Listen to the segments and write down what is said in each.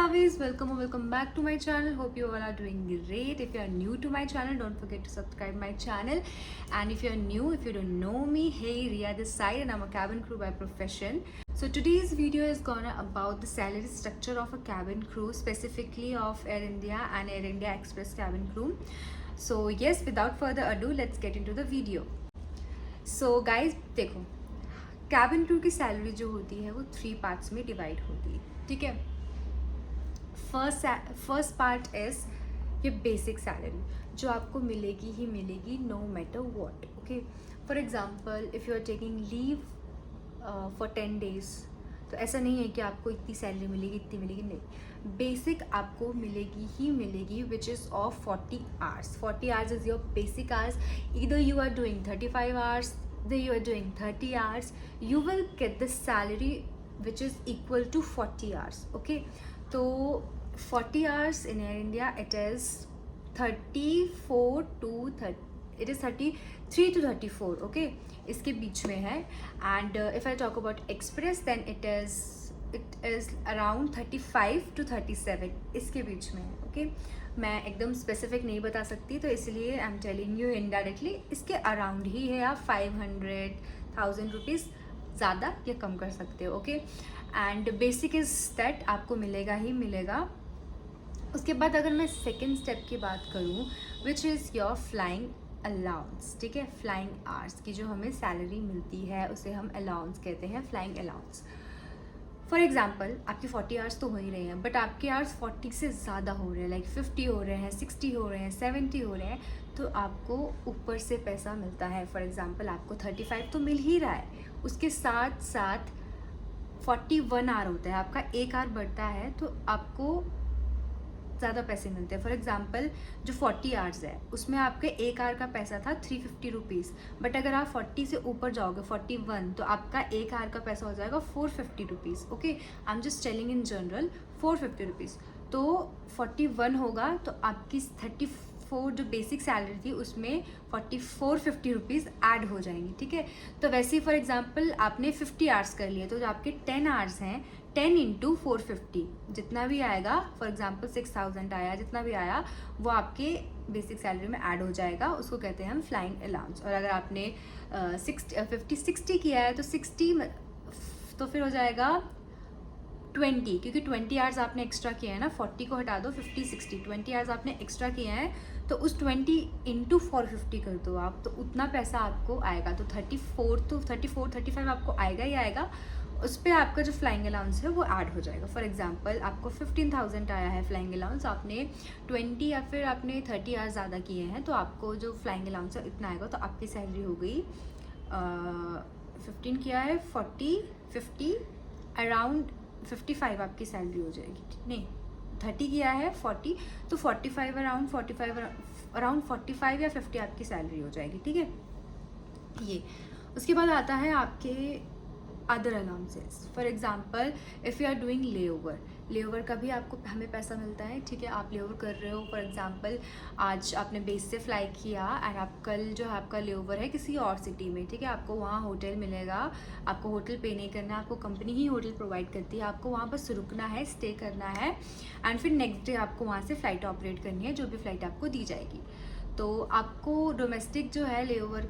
Lovies, welcome or welcome back to my channel. Hope you all are doing great. If you are new to my channel, don't forget to subscribe my channel. And if you are new, if you don't know me, hey, Ria this side and I'm a cabin crew by profession. So today's video is gonna about the salary structure of a cabin crew, specifically of Air India and Air India Express cabin crew. So yes, without further ado, let's get into the video. So guys, देखो cabin crew की salary जो होती है वो 3 parts में divide होती है, ठीक है. फर्स्ट पार्ट इज ये बेसिक सैलरी जो आपको मिलेगी ही मिलेगी no matter what. Okay, for example if you are taking leave for 10 days, तो ऐसा नहीं है कि आपको इतनी सैलरी मिलेगी इतनी मिलेगी, नहीं. बेसिक आपको मिलेगी ही मिलेगी which is of 40 hours. 40 hours is your basic hours. Either you are doing 35 hours, then you are doing 30 hours, you will get the salary which is equal to 40 hours. Okay, so 40 hours in Air India it is 34 to 30, it is 33 to 34. Okay, इसके बीच में है. And if I talk about Express then it is around 35 to 37, इसके बीच में है. Okay, मैं एकदम specific नहीं बता सकती, तो इसलिए I am telling you indirectly इसके अराउंड ही है. आप 500,000 रुपीज़ ज़्यादा या कम कर सकते हो. Okay, and basic is that आपको मिलेगा ही मिलेगा. उसके बाद अगर मैं सेकेंड स्टेप की बात करूँ which is your flying allowance. ठीक है, फ्लाइंग आवर्स की जो हमें सैलरी मिलती है उसे हम अलाउंस कहते हैं, फ्लाइंग अलाउंस. फॉर एग्जाम्पल आपकी 40 आवर्स तो हो ही रहे हैं, बट आपके आवर्स 40 से ज़्यादा हो रहे हैं, लाइक 50 हो रहे हैं, 60 हो रहे हैं, 70 हो रहे हैं, तो आपको ऊपर से पैसा मिलता है. फॉर एग्जाम्पल आपको 35 तो मिल ही रहा है, उसके साथ साथ 41 आवर होता है आपका, एक आवर बढ़ता है तो आपको ज़्यादा पैसे मिलते हैं. फॉर एग्जाम्पल जो 40 आवर्स है उसमें आपके एक आवर का पैसा था 350 रुपीज़, बट अगर आप 40 से ऊपर जाओगे 41 तो आपका एक आवर का पैसा हो जाएगा 450 rupees. Okay, I am just telling in general 450 rupees. तो 41 होगा तो आपकी 34 जो बेसिक सैलरी थी उसमें 450 रुपीज़ ऐड हो जाएंगी. ठीक है, तो वैसे ही फॉर एग्जांपल आपने 50 आवर्स कर लिए तो जो आपके 10 आवर्स हैं 10 इंटू 450 जितना भी आएगा, फॉर एग्जांपल 6000 आया, जितना भी आया वो आपके बेसिक सैलरी में ऐड हो जाएगा. उसको कहते हैं हम फ्लाइंग अलाउंस. और अगर आपने 50-60 किया है तो 60 तो फिर हो जाएगा 20, क्योंकि 20 आवर्स आपने एक्स्ट्रा किया है ना, 40 को हटा दो, 50-60 20 आवर्स आपने एक्स्ट्रा किया है तो उस 20 इंटू 450 कर दो आप, तो उतना पैसा आपको आएगा. तो 34-35 आपको आएगा ही आएगा. उस पर आपका जो फ्लाइंग अलाउंस है वो ऐड हो जाएगा. फॉर एग्जांपल आपको 15,000 आया है फ्लाइंग अलाउंस, आपने 20 या फिर आपने 30 आवर्स ज़्यादा किए हैं तो आपको जो फ्लाइंग अलाउंस है इतना आएगा. तो आपकी सैलरी हो गई 15 किया है 40 50 अराउंड 55 आपकी सैलरी हो जाएगी. नहीं, 30 किया है 40 तो 45 अराउंड 45 या 50 आपकी सैलरी हो जाएगी. ठीक है, ये उसके बाद आता है आपके other allowances. For example if you are doing layover का भी आपको हमें पैसा मिलता है. ठीक है, आप लेओवर कर रहे हो, फॉर एग्जांपल आज आपने बेस से फ्लाई किया एंड आप कल जो है आपका लेओवर है किसी और सिटी में. ठीक है, आपको वहाँ होटल मिलेगा, आपको होटल पे नहीं करना है, आपको कंपनी ही होटल प्रोवाइड करती है, आपको वहाँ बस रुकना है, स्टे करना है एंड फिर नेक्स्ट डे आपको वहाँ से फ़्लाइट ऑपरेट करनी है, जो भी फ़्लाइट आपको दी जाएगी. तो आपको डोमेस्टिक जो है लेओवर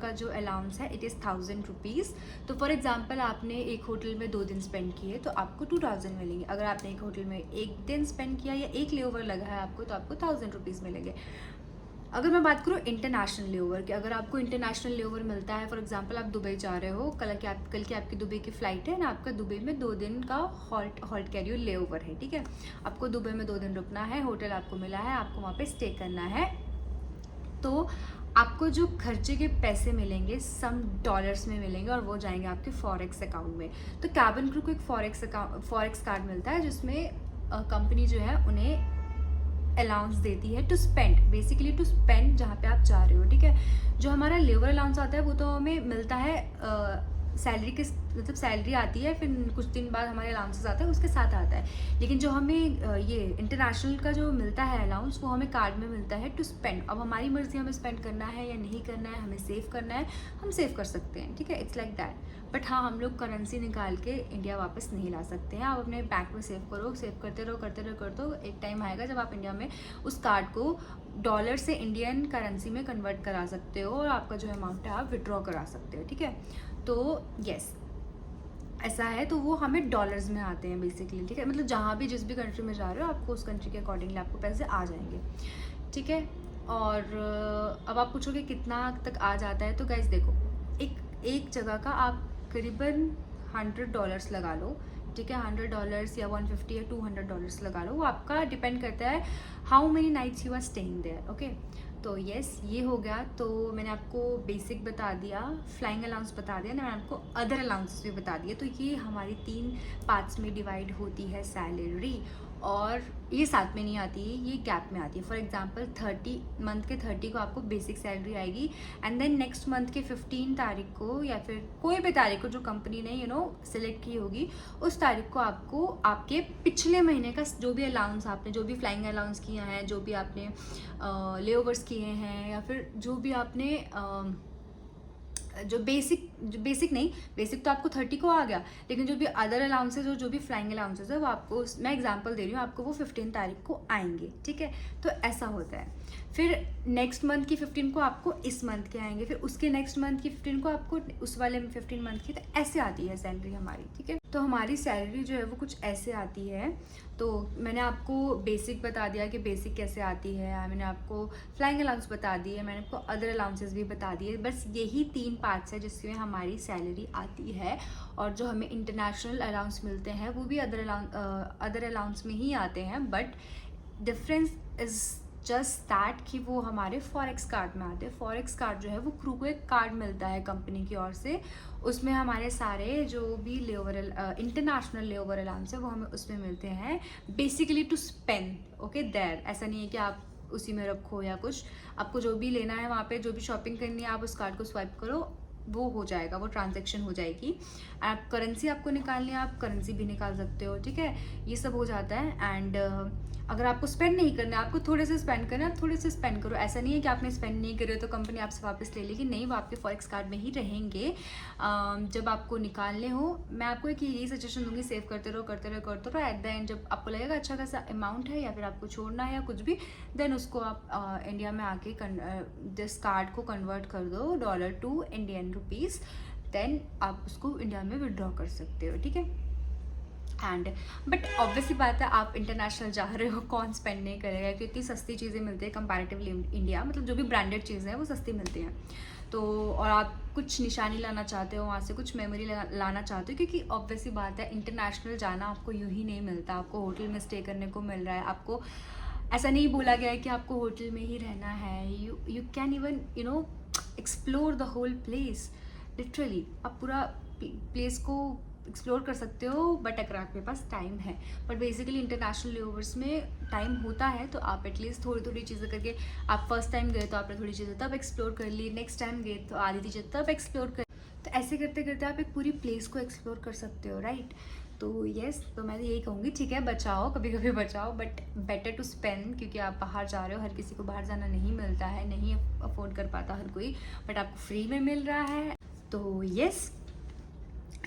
का जो अलाउंस है इट इज़ 1000 रुपीज़. तो फॉर एग्जांपल आपने एक होटल में 2 दिन स्पेंड किए तो आपको 2000 मिलेंगे. अगर आपने एक होटल में 1 दिन स्पेंड किया या एक लेओवर लगा है आपको तो आपको 1000 रुपीज़ मिलेंगे. अगर मैं बात करूँ इंटरनेशनल लेओवर की, अगर आपको इंटरनेशनल लेओवर मिलता है, फॉर एग्जांपल आप दुबई जा रहे हो, कल की आपकी दुबई की फ़्लाइट है ना, आपका दुबई में 2 दिन का हॉल्ट कैरियर लेओवर है. ठीक है, आपको दुबई में 2 दिन रुकना है, होटल आपको मिला है, आपको वहाँ पर स्टे करना है, तो आपको जो खर्चे के पैसे मिलेंगे सम डॉलर्स में मिलेंगे और वो जाएंगे आपके फॉरेक्स अकाउंट में. तो कैबिन क्रू को एक फॉरेक्स कार्ड मिलता है जिसमें कंपनी जो है उन्हें अलाउंस देती है to spend, basically to spend जहाँ पे आप जा रहे हो. ठीक है, जो हमारा लेबर अलाउंस आता है वो तो हमें मिलता है सैलरी किस मतलब सैलरी आती है, फिर कुछ दिन बाद हमारे अलाउंसेस आता है, उसके साथ आता है। लेकिन जो हमें ये इंटरनेशनल का जो मिलता है अलाउंस, वो हमें कार्ड में मिलता है टू स्पेंड। अब हमारी मर्ज़ी हमें स्पेंड करना है या नहीं करना है, हमें सेव करना है, हम सेव कर सकते हैं, ठीक है, इट्स लाइक दैट। बट हाँ, हम लोग करेंसी निकाल के इंडिया वापस नहीं ला सकते हैं। आप अपने बैंक में सेव करो, सेव करते रहो करते रहो करते रहो, एक टाइम आएगा जब आप इंडिया में उस कार्ड को डॉलर से इंडियन करेंसी में कन्वर्ट करा सकते हो और आपका जो अमाउंट है आप विड्रॉ करा सकते हो, ठीक है। तो यस, ऐसा है। तो वो हमें डॉलर्स में आते हैं बेसिकली, ठीक है, मतलब जहाँ भी जिस भी कंट्री में जा रहे हो आपको उस कंट्री के अकॉर्डिंगली आपको पैसे आ जाएंगे, ठीक है। और अब आप पूछोगे कितना तक आ जाता है, तो गाइस देखो, एक जगह का आप करीबन $100 लगा लो, ठीक है, $100 या 150 या $200 लगा लो, वो आपका डिपेंड करता है how many nights you are staying there, okay. तो यस, ये हो गया। तो मैंने आपको बेसिक बता दिया, फ्लाइंग अलाउंस बता दिया ना, मैंने आपको अदर अलाउंसेस भी बता दिए। तो ये हमारी 3 पार्ट्स में डिवाइड होती है सैलरी, और ये साथ में नहीं आती है, ये गैप में आती है। फॉर एग्जांपल मंथ के 30 को आपको बेसिक सैलरी आएगी, एंड देन नेक्स्ट मंथ के 15 तारीख को या फिर कोई भी तारीख को जो कंपनी ने सिलेक्ट की होगी, उस तारीख को आपको आपके पिछले महीने का जो भी अलाउंस आपने, जो भी फ्लाइंग अलाउंस किया है, जो भी आपने लेओवर्स किए हैं, या फिर जो भी आपने जो बेसिक नहीं, बेसिक तो आपको 30 को आ गया, लेकिन जो भी अदर अलाउंसेज और जो भी फ्लाइंग अलाउंसेज है वो आपको, मैं एग्जांपल दे रही हूँ आपको, वो 15 तारीख को आएंगे, ठीक है। तो ऐसा होता है। फिर नेक्स्ट मंथ की 15 को आपको इस मंथ के आएंगे, फिर उसके नेक्स्ट मंथ की 15 को आपको उस वाले 15 मंथ की। तो ऐसे आती है सैलरी हमारी, ठीक है। तो हमारी सैलरी जो है वो कुछ ऐसे आती है। तो मैंने आपको बेसिक बता दिया कि बेसिक कैसे आती है, मैंने आपको फ्लाइंग अलाउंस बता दी है, मैंने आपको अदर अलाउंसेस भी बता दिए। बस यही 3 पार्ट्स है जिसमें हमारी सैलरी आती है। और जो हमें इंटरनेशनल अलाउंस मिलते हैं वो भी अदर अलाउंस में ही आते हैं, but difference is just that कि वो हमारे फॉरेक्स कार्ड में आते हैं। फॉरेक्स कार्ड जो है वो क्रू को एक कार्ड मिलता है कंपनी की ओर से, उसमें हमारे सारे जो भी इंटरनेशनल लेओवर अलाउंस है वो हमें उसमें मिलते हैं, basically to spend, okay there. ऐसा नहीं है कि आप उसी में रखो या कुछ, आपको जो भी लेना है वहाँ पे, जो भी शॉपिंग करनी है, आप उस कार्ड को स्वाइप करो, वो हो जाएगा, वो ट्रांजैक्शन हो जाएगी। आप करेंसी आपको निकालनी है, आप करेंसी भी निकाल सकते हो, ठीक है, ये सब हो जाता है। एंड अगर आपको स्पेंड नहीं करना है, आपको थोड़े से स्पेंड करना है, थोड़े से स्पेंड करो। ऐसा नहीं है कि आपने स्पेंड नहीं करे तो कंपनी आपसे वापस ले लेगी, नहीं, वो आपके फॉरेक्स कार्ड में ही रहेंगे जब आपको निकालने हो। मैं आपको एक यही सजेशन दूंगी, सेव करते रहो करते रहो करते रहो, एट द एंड जब आपको लगेगा अच्छा खासा अमाउंट है या फिर आपको छोड़ना है या कुछ भी, देन उसको आप इंडिया में आके जिस कार्ड को कन्वर्ट कर दो dollar to Indian rupees, then आप उसको इंडिया में विड्रॉ कर सकते हो, ठीक है। एंड बट ऑब्वियसली बात है, आप इंटरनेशनल जा रहे हो, कौन स्पेंड नहीं करेगा, क्योंकि सस्ती चीज़ें मिलती है कंपैरेटिवली इंडिया, मतलब जो भी ब्रांडेड चीज़ें हैं वो सस्ती मिलती हैं। तो और आप कुछ निशानी लाना चाहते हो वहाँ से, कुछ मेमोरी लाना चाहते हो, क्योंकि ऑब्वियसली बात है इंटरनेशनल जाना आपको यूँ ही नहीं मिलता, आपको होटल में स्टे करने को मिल रहा है, आपको ऐसा नहीं बोला गया है कि आपको होटल में ही रहना है। You can even explore the whole place, literally आप पूरा प्लेस को एक्सप्लोर कर सकते हो, बट अगर आपके पास टाइम है। बट बेसिकली इंटरनेशनल लेओवर्स में टाइम होता है, तो आप एटलीस्ट थोड़ी थोड़ी चीज़ें करके, आप फर्स्ट टाइम गए तो आपने थोड़ी चीज़ें तब एक्सप्लोर कर ली, नेक्स्ट टाइम गए तो आधी चीज़ें तब एक्सप्लोर कर, तो ऐसे करते करते आप एक पूरी प्लेस को एक्सप्लोर कर सकते हो, राइट। तो येस, तो मैं यही कहूँगी, ठीक है, बचाओ, कभी कभी बचाओ, बट बेटर टू स्पेंड, क्योंकि आप बाहर जा रहे हो, हर किसी को बाहर जाना नहीं मिलता है, नहीं अफोर्ड कर पाता हर कोई, बट आपको फ्री में मिल रहा है। तो येस,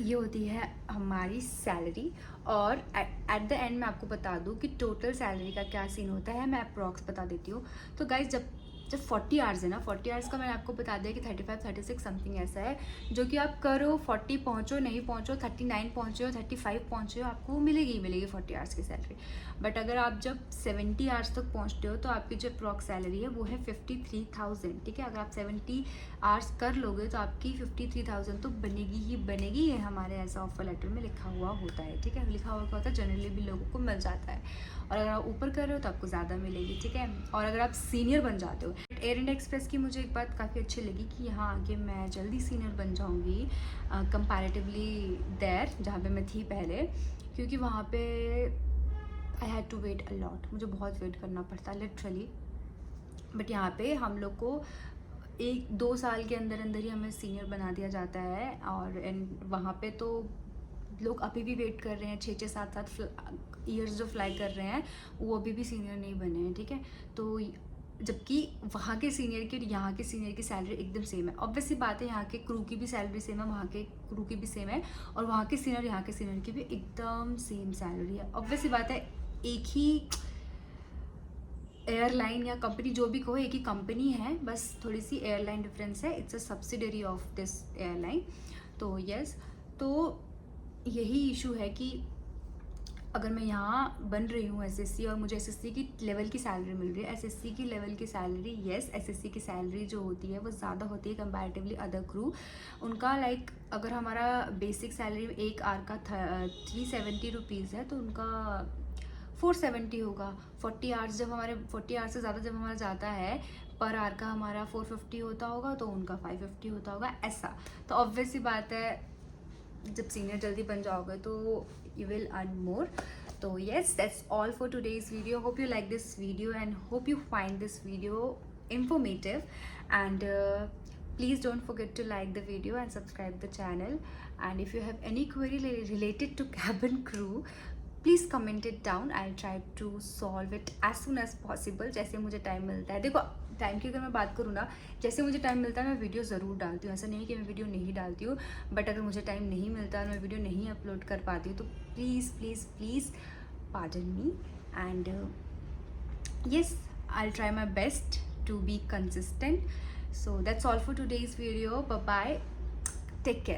ये होती है हमारी सैलरी। और एट द एंड मैं आपको बता दूँ कि टोटल सैलरी का क्या सीन होता है, मैं अप्रॉक्स बता देती हूँ। तो गाइज जब 40 आवर्स है ना, 40 आवर्स का मैंने आपको बता दिया कि 35 36 समथिंग ऐसा है, जो कि आप करो, 40 पहुँचो, नहीं पहुँचो, 39 पहुँचो, 35 पहुँचो, आपको मिलेगी 40 आवर्स की सैलरी। बट अगर आप जब 70 आवर्स तक पहुँचते हो तो आपकी जो अप्रॉक्स सैलरी है वो है 53,000, ठीक है। अगर आप 70 आवर्स कर लोगे तो आपकी 53,000 तो बनेगी ही बनेगी, ये हमारे ऐसा ऑफर लेटर में लिखा हुआ होता है, ठीक है। लिखा हुआ क्या होता है, जनरली भी लोगों को मिल जाता है, और अगर आप ऊपर कर रहे हो तो आपको ज़्यादा मिलेगी, ठीक है। और अगर आप सीनियर बन जाते हो, एयर इंडिया एक्सप्रेस की मुझे एक बात काफ़ी अच्छी लगी कि यहाँ आके मैं जल्दी सीनियर बन जाऊँगी कंपैरेटिवली देयर, जहाँ पे मैं थी पहले, क्योंकि वहाँ पे I had to wait a lot, मुझे बहुत वेट करना पड़ता लिटरली। बट यहाँ पे हम लोग को 1-2 साल के अंदर अंदर ही हमें सीनियर बना दिया जाता है, और एंड वहाँ पे तो लोग अभी भी वेट कर रहे हैं, 6-6 7-7 ईयर्स जो फ्लाई कर रहे हैं वो अभी भी सीनियर नहीं बने हैं, ठीक है। तो जबकि वहाँ के सीनियर की और यहाँ के सीनियर की सैलरी एकदम सेम है। ऑब्वियसली बात है, यहाँ के क्रू की भी सैलरी सेम है, वहाँ के क्रू की भी सेम है, और वहाँ के सीनियर यहाँ के सीनियर की भी एकदम सेम सैलरी है। ऑब्वियसली बात है, एक ही एयरलाइन या कंपनी, जो भी कहो, एक ही कंपनी है, बस थोड़ी सी एयरलाइन डिफरेंस है। It's a subsidiary of this airline. तो यस, तो यही इशू है कि अगर मैं यहाँ बन रही हूँ एसएससी और मुझे एसएससी की लेवल की सैलरी मिल रही है, एसएससी की लेवल की सैलरी, यस एसएससी की सैलरी जो होती है वो ज़्यादा होती है कंपैरेटिवली अदर क्रू। उनका लाइक अगर हमारा बेसिक सैलरी एक आवर का 370 रुपीज़ है, तो उनका 470 होगा। 40 आवर्स जब हमारे 40 आवर्स से ज़्यादा जब हमारा जाता है, पर आवर का हमारा 450 होता होगा, तो उनका 550 होता होगा, ऐसा। तो ऑब्वियसली बात है, जब सीनियर जल्दी बन जाओगे तो you will earn more. So yes, that's all for today's video. Hope you like this video and hope you find this video informative, and please don't forget to like the video and subscribe the channel. And if you have any query related to cabin crew, please comment it down. I try to solve it as soon as possible, जैसे मुझे time मिलता है। देखो, time की अगर मैं बात करूँ ना, जैसे मुझे टाइम मिलता है मैं वीडियो ज़रूर डालती हूँ, ऐसा नहीं है कि मैं वीडियो नहीं डालती हूँ, बट अगर मुझे टाइम नहीं मिलता और मैं वीडियो नहीं अपलोड कर पाती हूँ, तो please please please pardon me, and yes, I'll try my best to be consistent. So that's all for today's video. Bye bye, take care.